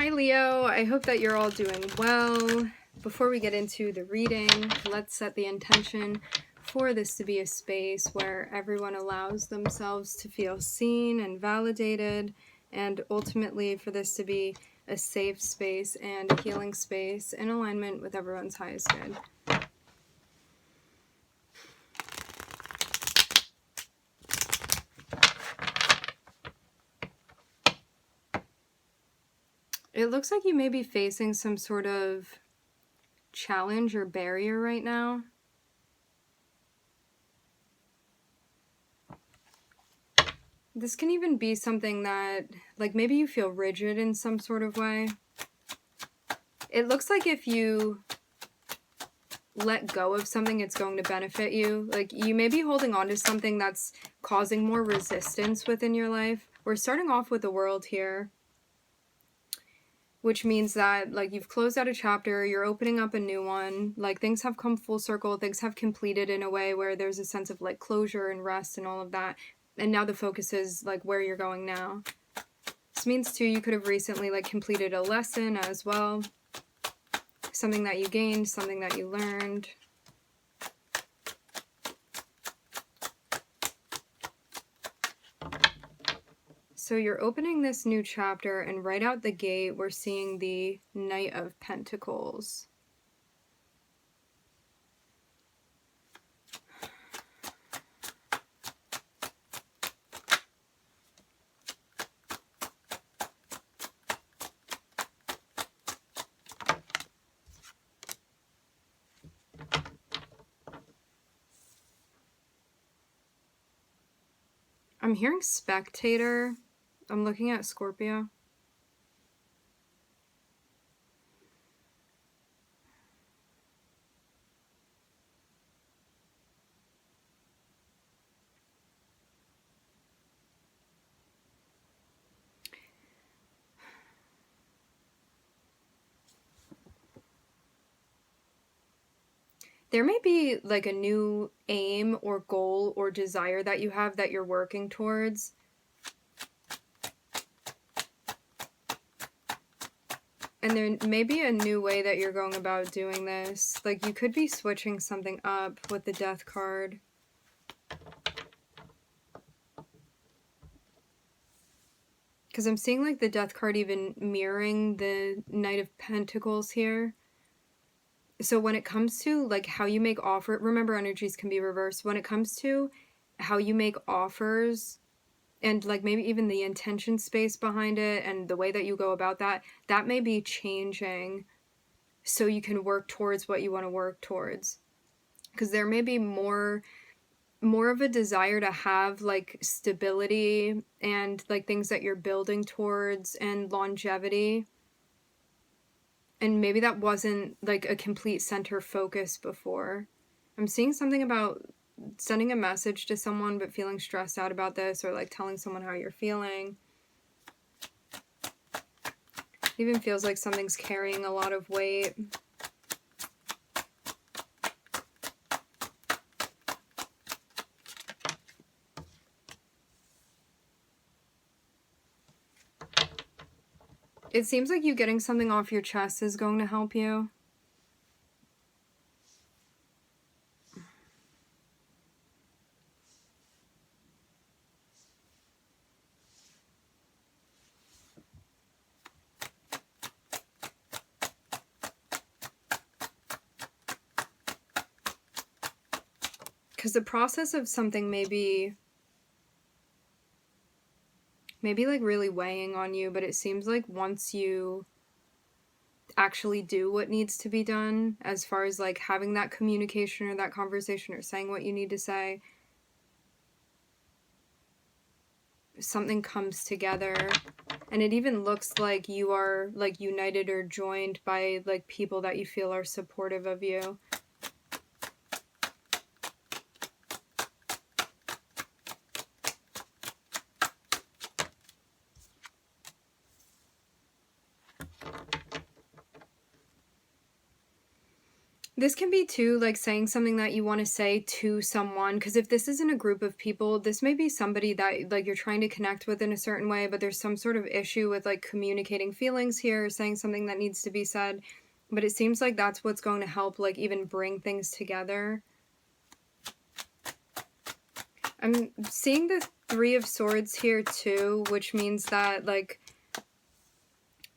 Hi Leo, I hope that you're all doing well. Before we get into the reading, let's set the intention for this to be a space where everyone allows themselves to feel seen and validated, and ultimately for this to be a safe space and a healing space in alignment with everyone's highest good. It looks like you may be facing some sort of challenge or barrier right now. This can even be something that, like, maybe you feel rigid in some sort of way. It looks like if you let go of something, it's going to benefit you. Like, you may be holding on to something that's causing more resistance within your life. We're starting off with the World here, which means that, like, you've closed out a chapter, you're opening up a new one. Like, things have come full circle, things have completed in a way where there's a sense of, like, closure and rest and all of that. And now the focus is, like, where you're going now. This means, too, you could have recently, like, completed a lesson as well. Something that you gained, something that you learned. So you're opening this new chapter, and right out the gate, we're seeing the Knight of Pentacles. I'm hearing spectator. I'm looking at Scorpio. There may be like a new aim or goal or desire that you have that you're working towards. And there may be a new way that you're going about doing this. Like, you could be switching something up with the Death card. Because I'm seeing like the Death card even mirroring the Knight of Pentacles here. So when it comes to like how you make offer, remember energies can be reversed. When it comes to how you make offers and like maybe even the intention space behind it and the way that you go about that, that may be changing so you can work towards what you want to work towards. Because there may be more of a desire to have like stability and like things that you're building towards and longevity. And maybe that wasn't like a complete center focus before. I'm seeing something about sending a message to someone but feeling stressed out about this, or like telling someone how you're feeling. It even feels like something's carrying a lot of weight. It seems like you getting something off your chest is going to help you. Because the process of something may be like really weighing on you, but it seems like once you actually do what needs to be done, as far as like having that communication or that conversation or saying what you need to say, something comes together. And it even looks like you are like united or joined by like people that you feel are supportive of you. This can be too, like, saying something that you want to say to someone, because if this isn't a group of people, this may be somebody that, like, you're trying to connect with in a certain way, but there's some sort of issue with, like, communicating feelings here, saying something that needs to be said. But it seems like that's what's going to help, like, even bring things together. I'm seeing the Three of Swords here too, which means that, like,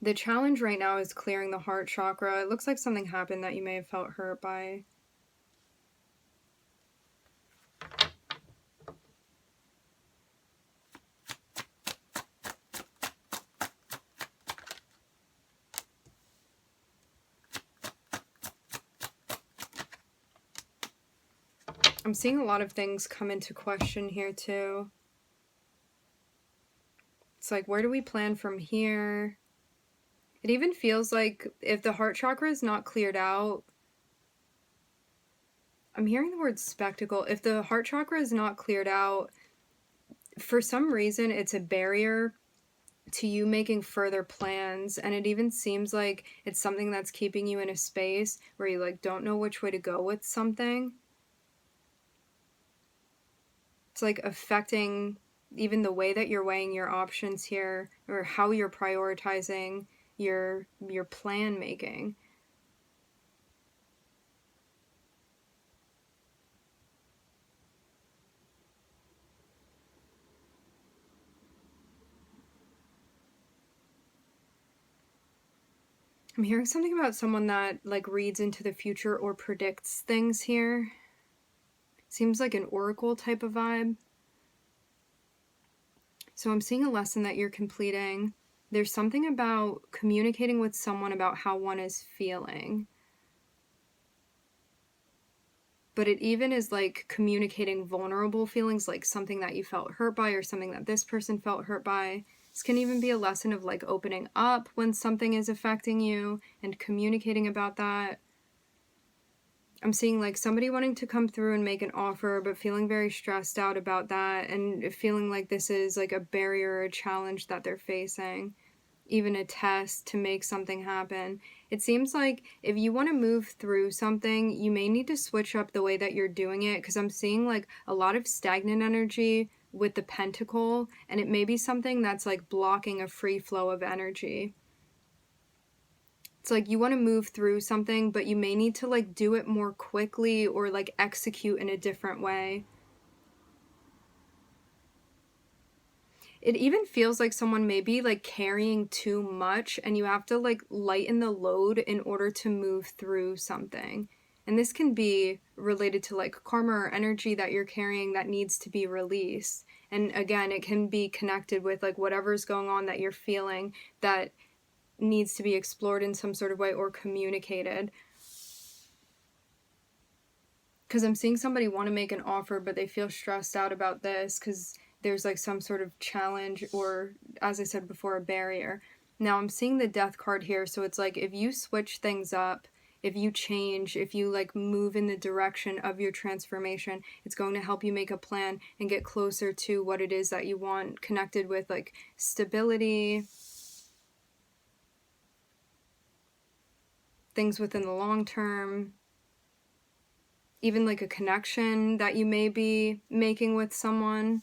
the challenge right now is clearing the heart chakra. It looks like something happened that you may have felt hurt by. I'm seeing a lot of things come into question here too. It's like, where do we plan from here? It even feels like if the heart chakra is not cleared out, I'm hearing the word spectacle. If the heart chakra is not cleared out, for some reason, it's a barrier to you making further plans. And it even seems like it's something that's keeping you in a space where you, like, don't know which way to go with something. It's like affecting even the way that you're weighing your options here, or how you're prioritizing your plan making. I'm hearing something about someone that, like, reads into the future or predicts things here. Seems like an oracle type of vibe. So I'm seeing a lesson that you're completing. There's something about communicating with someone about how one is feeling. But it even is like communicating vulnerable feelings, like something that you felt hurt by or something that this person felt hurt by. This can even be a lesson of, like, opening up when something is affecting you and communicating about that. I'm seeing, like, somebody wanting to come through and make an offer, but feeling very stressed out about that and feeling like this is, like, a barrier or a challenge that they're facing, even a test to make something happen. It seems like if you want to move through something, you may need to switch up the way that you're doing it, because I'm seeing, like, a lot of stagnant energy with the pentacle, and it may be something that's, like, blocking a free flow of energy. It's like you want to move through something, but you may need to, like, do it more quickly or, like, execute in a different way. It even feels like someone may be, like, carrying too much, and you have to, like, lighten the load in order to move through something. And this can be related to, like, karma or energy that you're carrying that needs to be released. And again, it can be connected with, like, whatever's going on that you're feeling that needs to be explored in some sort of way or communicated. Because I'm seeing somebody want to make an offer, but they feel stressed out about this because there's, like, some sort of challenge or, as I said before, a barrier. Now I'm seeing the Death card here, so it's like if you switch things up, if you change, if you, like, move in the direction of your transformation, it's going to help you make a plan and get closer to what it is that you want, connected with, like, stability, things within the long term, even, like, a connection that you may be making with someone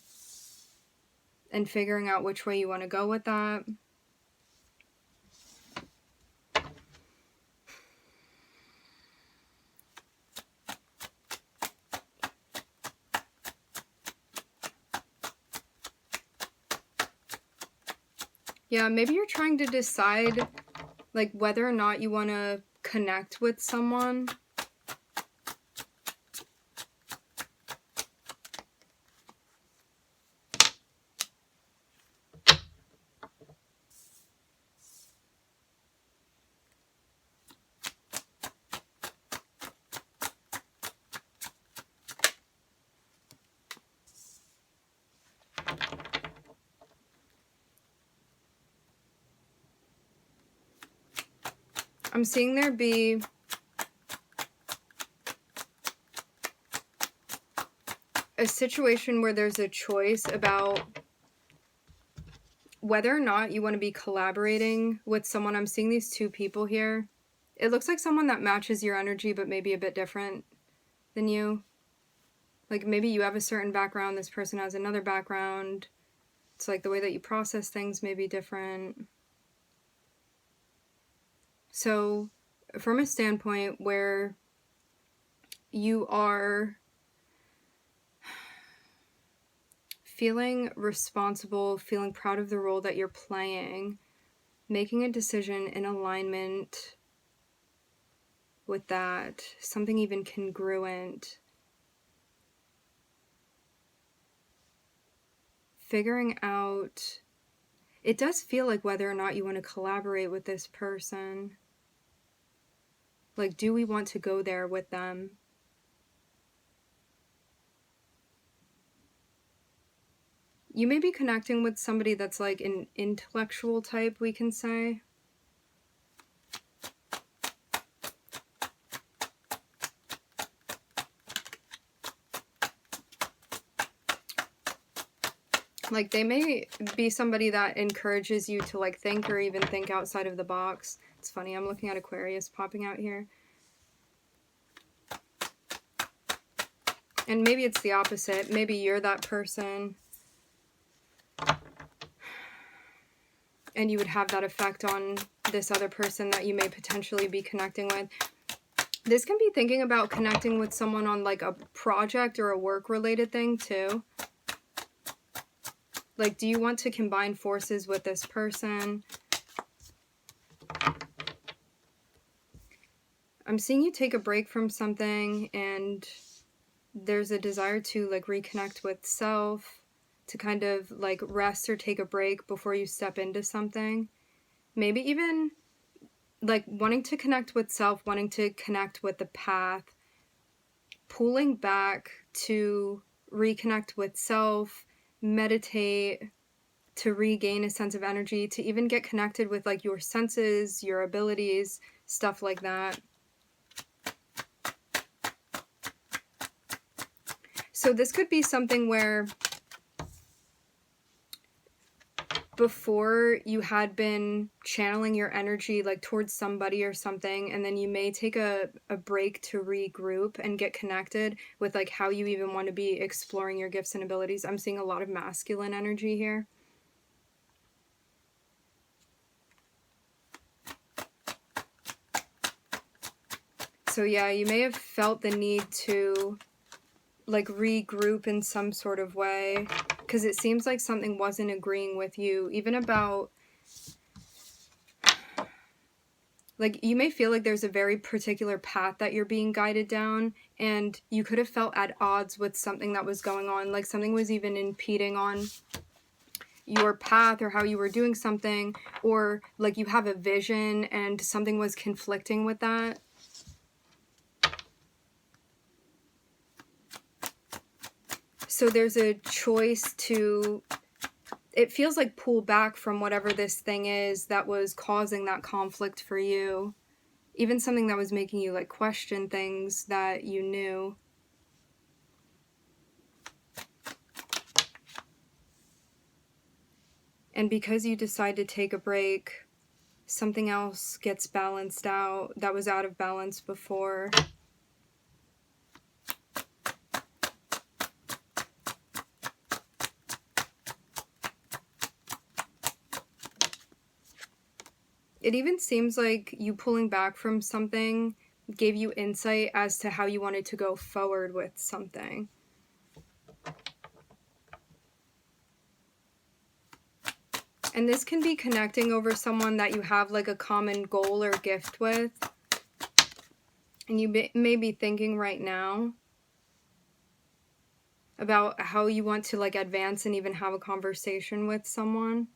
and figuring out which way you want to go with that. Yeah, maybe you're trying to decide, like, whether or not you want to connect with someone. I'm seeing there be a situation where there's a choice about whether or not you want to be collaborating with someone. I'm seeing these two people here. It looks like someone that matches your energy, but maybe a bit different than you. Like maybe you have a certain background, this person has another background. It's like the way that you process things may be different. So from a standpoint where you are feeling responsible, feeling proud of the role that you're playing, making a decision in alignment with that, something even congruent, figuring out, it does feel like whether or not you want to collaborate with this person. Like, do we want to go there with them? You may be connecting with somebody that's like an intellectual type, we can say. Like they may be somebody that encourages you to like think or even think outside of the box. It's funny, I'm looking at Aquarius popping out here. And maybe it's the opposite. Maybe you're that person and you would have that effect on this other person that you may potentially be connecting with. This can be thinking about connecting with someone on like a project or a work related thing too. Like, do you want to combine forces with this person? I'm seeing you take a break from something and there's a desire to like reconnect with self, to kind of like rest or take a break before you step into something. Maybe even like wanting to connect with self, wanting to connect with the path, pulling back to reconnect with self, meditate, to regain a sense of energy, to even get connected with like your senses, your abilities, stuff like that. So this could be something where before you had been channeling your energy like towards somebody or something, and then you may take a break to regroup and get connected with like how you even want to be exploring your gifts and abilities. I'm seeing a lot of masculine energy here. So yeah, you may have felt the need to like regroup in some sort of way because it seems like something wasn't agreeing with you, even about like you may feel like there's a very particular path that you're being guided down and you could have felt at odds with something that was going on, like something was even impeding on your path or how you were doing something, or like you have a vision and something was conflicting with that. So there's a choice to, it feels like pull back from whatever this thing is that was causing that conflict for you. Even something that was making you like question things that you knew. And because you decide to take a break, something else gets balanced out that was out of balance before. It even seems like you pulling back from something gave you insight as to how you wanted to go forward with something. And this can be connecting over someone that you have like a common goal or gift with. And you may be thinking right now about how you want to like advance and even have a conversation with someone.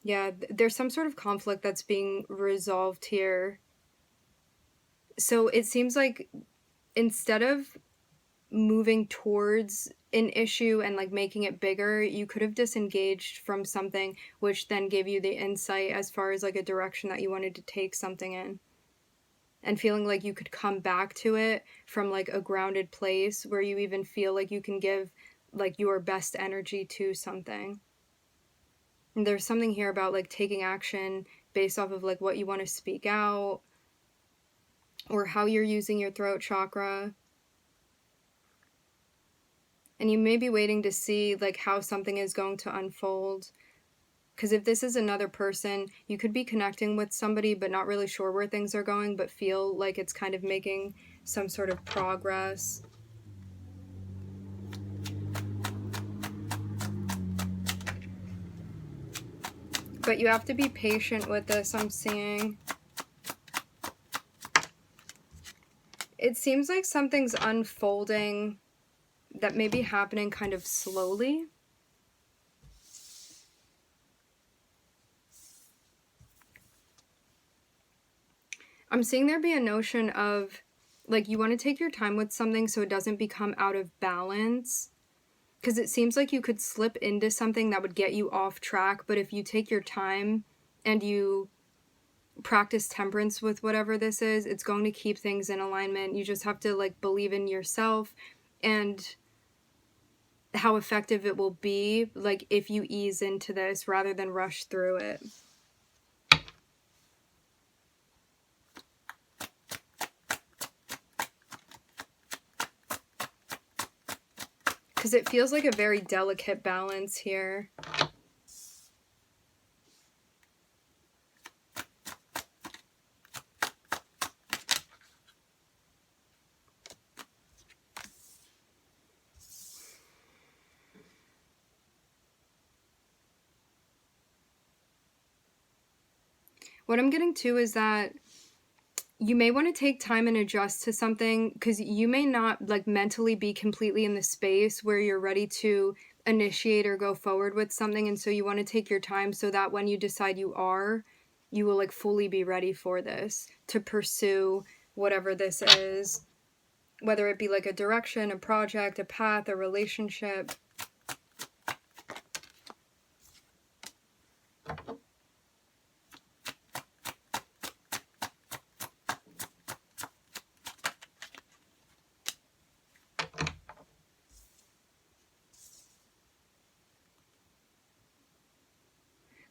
Yeah, there's some sort of conflict that's being resolved here. So it seems like instead of moving towards an issue and like making it bigger, you could have disengaged from something, which then gave you the insight as far as like a direction that you wanted to take something in. And feeling like you could come back to it from like a grounded place where you even feel like you can give like your best energy to something. And there's something here about like taking action based off of like what you want to speak out or how you're using your throat chakra. And you may be waiting to see like how something is going to unfold. Because if this is another person, you could be connecting with somebody but not really sure where things are going, but feel like it's kind of making some sort of progress. But you have to be patient with this, I'm seeing. It seems like something's unfolding that may be happening kind of slowly. I'm seeing there be a notion of, like, you want to take your time with something so it doesn't become out of balance. Because it seems like you could slip into something that would get you off track, but if you take your time and you practice temperance with whatever this is, it's going to keep things in alignment. You just have to, like, believe in yourself and how effective it will be, like, if you ease into this rather than rush through it. Because it feels like a very delicate balance here. What I'm getting to is that you may want to take time and adjust to something because you may not like mentally be completely in the space where you're ready to initiate or go forward with something. And so you want to take your time so that when you decide you are, you will like fully be ready for this, to pursue whatever this is, whether it be like a direction, a project, a path, a relationship.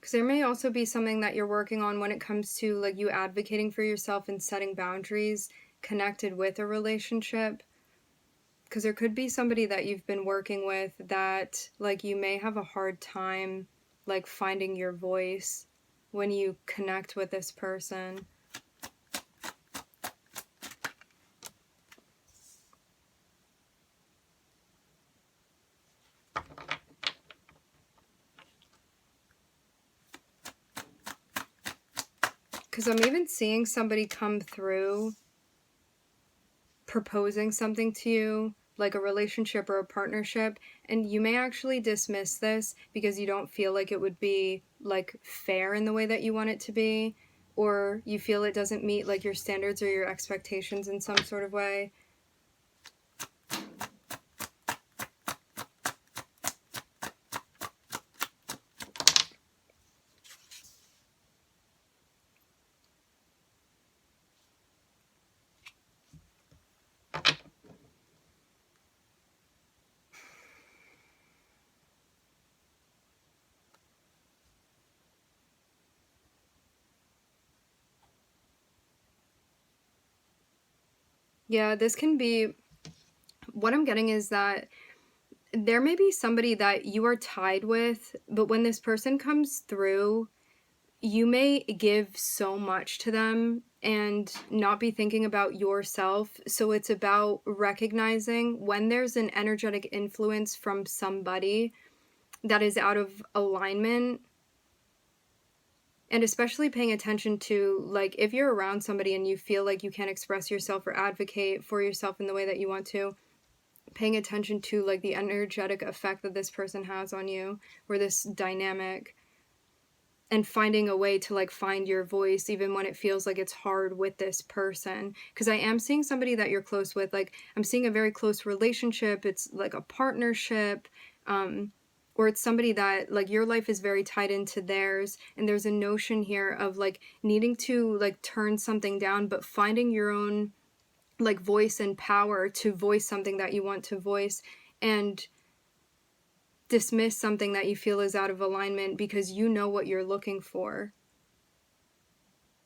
Because there may also be something that you're working on when it comes to like you advocating for yourself and setting boundaries connected with a relationship. Because there could be somebody that you've been working with that like you may have a hard time like finding your voice when you connect with this person. Because I'm even seeing somebody come through proposing something to you, like a relationship or a partnership, and you may actually dismiss this because you don't feel like it would be like fair in the way that you want it to be, or you feel it doesn't meet like your standards or your expectations in some sort of way. Yeah, this can be, what I'm getting is that there may be somebody that you are tied with, but when this person comes through, you may give so much to them and not be thinking about yourself. So it's about recognizing when there's an energetic influence from somebody that is out of alignment, and especially paying attention to, like, if you're around somebody and you feel like you can't express yourself or advocate for yourself in the way that you want to, paying attention to, like, the energetic effect that this person has on you or this dynamic, and finding a way to, like, find your voice even when it feels like it's hard with this person. Because I am seeing somebody that you're close with. Like, I'm seeing a very close relationship. It's like a partnership, or it's somebody that, like, your life is very tied into theirs, and there's a notion here of, like, needing to, like, turn something down, but finding your own, like, voice and power to voice something that you want to voice. And dismiss something that you feel is out of alignment because you know what you're looking for.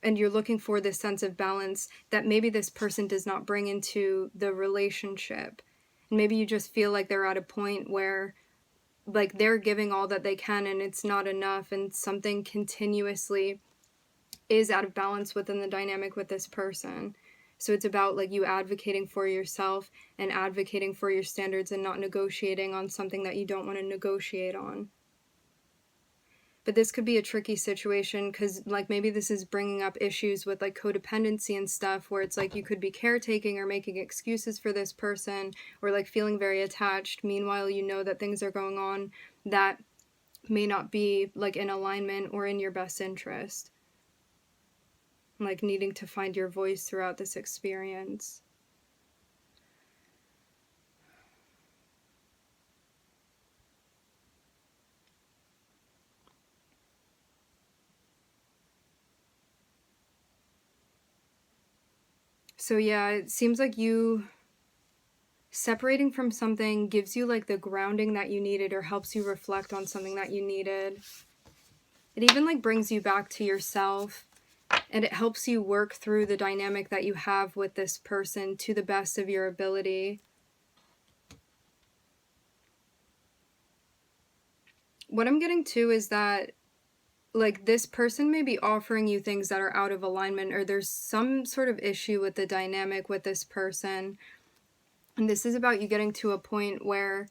And you're looking for this sense of balance that maybe this person does not bring into the relationship. And maybe you just feel like they're at a point where like they're giving all that they can and it's not enough, and something continuously is out of balance within the dynamic with this person. So it's about like you advocating for yourself and advocating for your standards and not negotiating on something that you don't want to negotiate on. But this could be a tricky situation because like maybe this is bringing up issues with like codependency and stuff, where it's like you could be caretaking or making excuses for this person, or like feeling very attached. Meanwhile, you know that things are going on that may not be like in alignment or in your best interest. Like needing to find your voice throughout this experience. So yeah, it seems like you separating from something gives you like the grounding that you needed, or helps you reflect on something that you needed. It even like brings you back to yourself, and it helps you work through the dynamic that you have with this person to the best of your ability. What I'm getting to is that like this person may be offering you things that are out of alignment, or there's some sort of issue with the dynamic with this person. And this is about you getting to a point where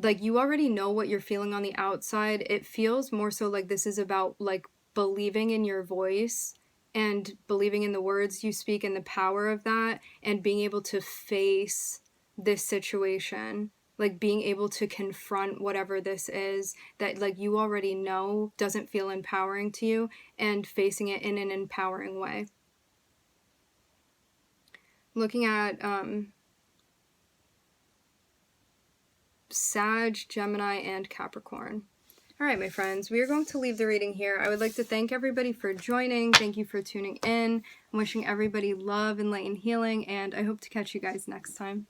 like you already know what you're feeling on the outside. It feels more so like this is about like believing in your voice and believing in the words you speak and the power of that, and being able to face this situation, like being able to confront whatever this is that like you already know doesn't feel empowering to you, and facing it in an empowering way. Looking at Sag, Gemini, and Capricorn. All right, my friends, we are going to leave the reading here. I would like to thank everybody for joining. Thank you for tuning in. I'm wishing everybody love and light and healing, and I hope to catch you guys next time.